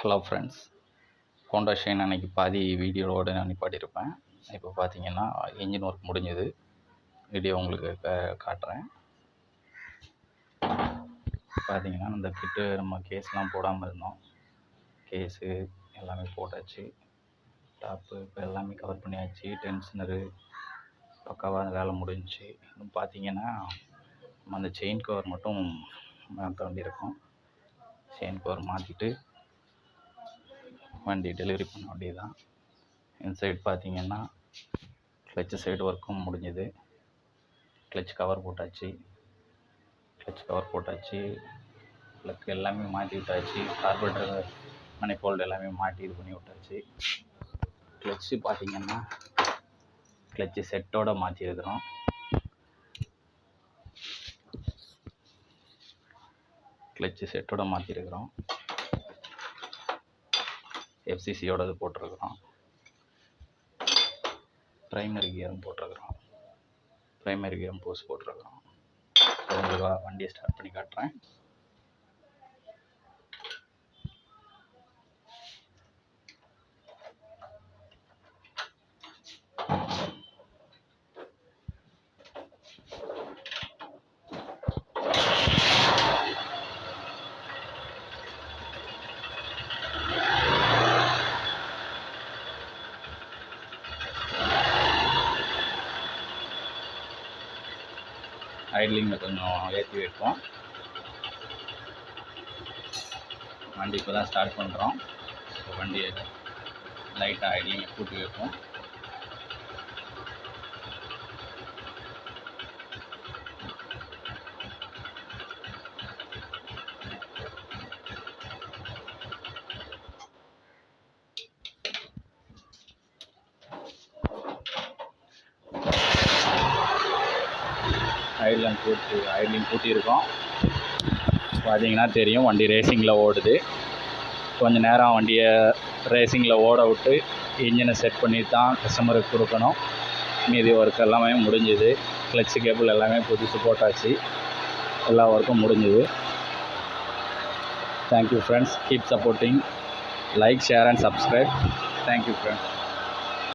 Hello friends, Honda shine அன்றைக்கி பாதி வீடியோவோடு நான் நிப்பாட்டியிருப்பேன். இப்போ பார்த்தீங்கன்னா இன்ஜின் ஒர்க் முடிஞ்சது. வீடியோ உங்களுக்கு காட்டுறேன். பார்த்தீங்கன்னா இந்த கிட்டு நம்ம கேஸ்லாம் போடாமல் இருந்தோம். கேஸு எல்லாமே போட்டாச்சு. டாப்பு இப்போ எல்லாமே கவர் பண்ணியாச்சு. டென்ஷனரு பக்காவாக வேலை முடிஞ்சிச்சு. இன்னும் பார்த்தீங்கன்னா நம்ம அந்த செயின் கவர் மட்டும் மாற்ற வேண்டியிருக்கும். செயின் கவர் மாற்றிட்டு வண்டி டெலிவரி பண்ண வேண்டியது தான். இந்த சைடு பார்த்தீங்கன்னா கிளச்சு சைடு ஒர்க்கும் முடிஞ்சுது. கிளச் கவர் போட்டாச்சு. ப்ளக் எல்லாமே மாற்றி விட்டாச்சு. கார்பரேட்டர் மணிஃபோல்டு எல்லாமே மாட்டி இது பண்ணி விட்டாச்சு. கிளச்சு பார்த்தீங்கன்னா கிளச்சு செட்டோடு மாற்றிருக்கிறோம். எஃப்சிசியோடது போட்டிருக்கிறோம். ப்ரைமரி கியரும் போட்டிருக்கிறோம். ப்ரைமரி கியரும் போஸ்ட் போட்டிருக்கிறோம். உங்களுக்கு வண்டியை ஸ்டார்ட் பண்ணி காட்டுறேன். ஐட்லிங்கை கொஞ்சம் ஏற்றி வைப்போம். வண்டி இப்போ தான் ஸ்டார்ட் பண்ணுறோம். வண்டியை லைட்டாக ஐட்லிங்கை கூட்டி வைப்போம். ஐட்லிங் கூட்டியிருக்கோம். பார்த்தீங்கன்னா தெரியும், வண்டி ரேசிங்கில் ஓடுது. கொஞ்சம் நேரம் வண்டியை ரேசிங்கில் ஓட விட்டு இன்ஜினை செட் பண்ணி தான் கஸ்டமருக்கு கொடுக்கணும். மீதி ஒர்க் எல்லாமே முடிஞ்சுது. கிளச்சு கேபிள் எல்லாமே புதுசு போட்டாச்சு. எல்லா ஒர்க்கும் முடிஞ்சுது. Thank you friends. Keep supporting. Like, share and subscribe. Thank you friends.